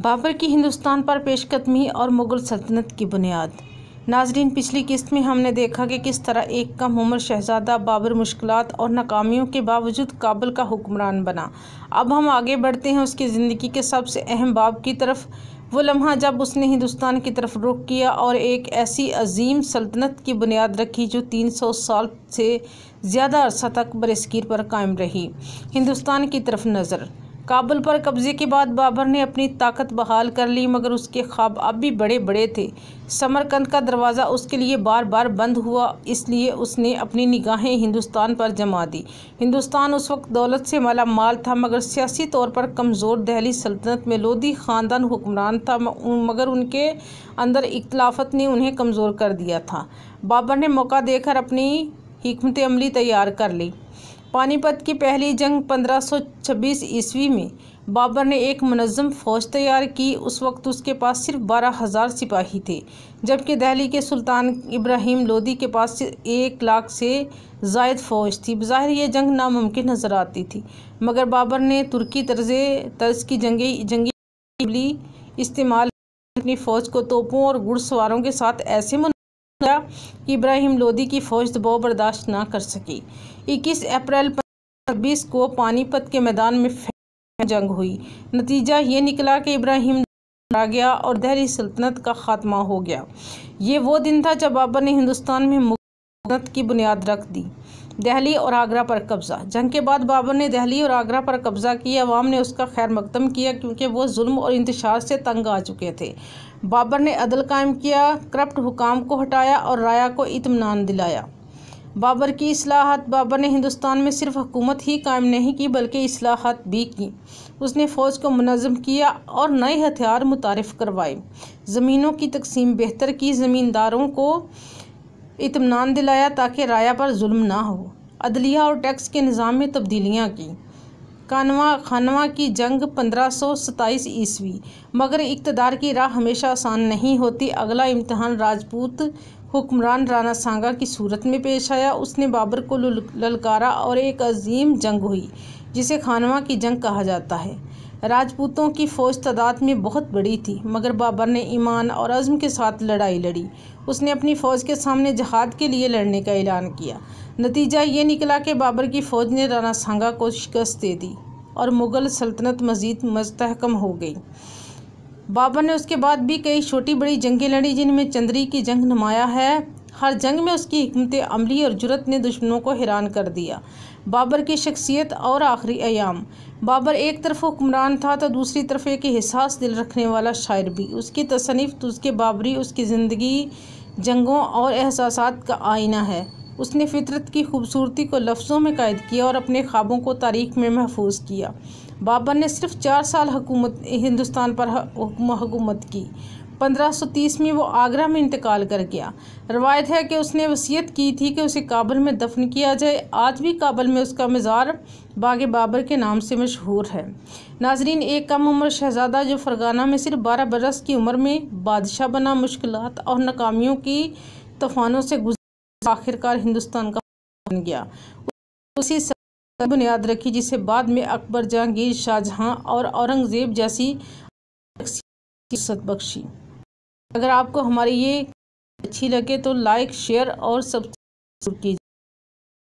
بابر کی ہندوستان پر پیش قدمی اور مغل سلطنت کی بنیاد۔ ناظرین، پچھلی قسط میں ہم نے دیکھا کہ کس طرح ایک کم عمر شہزادہ بابر مشکلات اور ناکامیوں کے باوجود کابل کا حکمران بنا۔ اب ہم آگے بڑھتے ہیں اس کی زندگی کے سب سے اہم باب کی طرف، وہ لمحہ جب اس نے ہندوستان کی طرف رخ کیا اور ایک ایسی عظیم سلطنت کی بنیاد رکھی جو 300 سال سے زیادہ عرصہ تک برصغیر پر قائم رہی۔ ہندوستان کی طرف نظر۔ کابل پر قبضے کے بعد بابر نے اپنی طاقت بحال کر لی، مگر اس کے خواب اب بھی بڑے بڑے تھے۔ سمرقند کا دروازہ اس کے لیے بار بار بند ہوا، اس لیے اس نے اپنی نگاہیں ہندوستان پر جما دی۔ ہندوستان اس وقت دولت سے مالا مال تھا، مگر سیاسی طور پر کمزور۔ دہلی سلطنت میں لودھی خاندان حکمران تھا، مگر ان کے اندر اختلافات نے انہیں کمزور کر دیا تھا۔ بابر نے موقع دے کر اپنی حکمت عملی تیار کر لی۔ پانی پت کی پہلی جنگ 1526 عیسوی میں بابر نے ایک منظم فوج تیار کی۔ اس وقت اس کے پاس صرف 12,000 سپاہی تھے، جبکہ دہلی کے سلطان ابراہیم لودھی کے پاس 1,00,000 سے زائد فوج تھی۔ بظاہر یہ جنگ ناممکن نظر آتی تھی، مگر بابر نے ترکی طرز کی جنگی عملی استعمال کر اپنی فوج کو توپوں اور گھڑ سواروں کے ساتھ ایسے منظم کہ ابراہیم لودھی کی فوج دباؤ برداشت نہ کر سکی۔ 21 اپریل 1526 کو پانی پت کے میدان میں جنگ ہوئی۔ نتیجہ یہ نکلا کہ ابراہیم مارا گیا اور دہلی سلطنت کا خاتمہ ہو گیا۔ یہ وہ دن تھا جب بابر نے ہندوستان میں مغل سلطنت کی بنیاد رکھ دی۔ دہلی اور آگرہ پر قبضہ۔ جنگ کے بعد بابر نے دہلی اور آگرہ پر قبضہ کیا۔ عوام نے اس کا خیر مقدم کیا کیونکہ وہ ظلم اور انتشار سے تنگ آ چکے تھے۔ بابر نے عدل قائم کیا، کرپٹ حکام کو ہٹایا اور رعایا کو اطمینان دلایا۔ بابر کی اصلاحات۔ بابر نے ہندوستان میں صرف حکومت ہی قائم نہیں کی بلکہ اصلاحات بھی کی۔ اس نے فوج کو منظم کیا اور نئے ہتھیار متعارف کروائے۔ زمینوں کی تقسیم بہتر کی، زمینداروں کو اطمینان دلایا تاکہ رعایا پر ظلم نہ ہو۔ عدلیہ اور ٹیکس کے نظام میں تبدیلیاں کیں۔ خانوا کی جنگ 1527 عیسوی۔ مگر اقتدار کی راہ ہمیشہ آسان نہیں ہوتی۔ اگلا امتحان راجپوت حکمران رانا سانگا کی صورت میں پیش آیا۔ اس نے بابر کو للکارا اور ایک عظیم جنگ ہوئی جسے خانوا کی جنگ کہا جاتا ہے۔ راجپوتوں کی فوج تعداد میں بہت بڑی تھی، مگر بابر نے ایمان اور عزم کے ساتھ لڑائی لڑی۔ اس نے اپنی فوج کے سامنے جہاد کے لیے لڑنے کا اعلان کیا۔ نتیجہ یہ نکلا کہ بابر کی فوج نے رانا سانگا کو شکست دے دی اور مغل سلطنت مزید مستحکم ہو گئی۔ بابر نے اس کے بعد بھی کئی چھوٹی بڑی جنگیں لڑیں، جن میں چندری کی جنگ نمایاں ہے۔ ہر جنگ میں اس کی حکمت عملی اور جرأت نے دشمنوں کو حیران کر دیا۔ بابر کی شخصیت اور آخری ایام۔ بابر ایک طرف حکمران تھا تو دوسری طرف ایک حساس دل رکھنے والا شاعر بھی۔ اس کی تصانیف اس کے بابری اس کی زندگی جنگوں اور احساسات کا آئینہ ہے۔ اس نے فطرت کی خوبصورتی کو لفظوں میں قید کیا اور اپنے خوابوں کو تاریخ میں محفوظ کیا۔ بابر نے صرف 4 سال ہندوستان پر حکومت کی۔ 1530 میں وہ آگرہ میں انتقال کر گیا۔ روایت ہے کہ اس نے وصیت کی تھی کہ اسے کابل میں دفن کیا جائے۔ آج بھی کابل میں اس کا مزار باغ بابر کے نام سے مشہور ہے۔ ناظرین، ایک کم عمر شہزادہ جو فرغانہ میں صرف 12 برس کی عمر میں بادشاہ بنا، مشکلات اور ناکامیوں کی طوفانوں سے گزرا، آخر کار ہندوستان کا بن گیا۔ اسی سلطنت کی بنیاد رکھی جسے بعد میں اکبر، جہانگیر، شاہجہاں اور اورنگزیب جیسی شخصیات بخشی۔ اگر آپ کو ہماری یہ اچھی لگے تو لائک، شیئر اور سبسکرائب کیجیے۔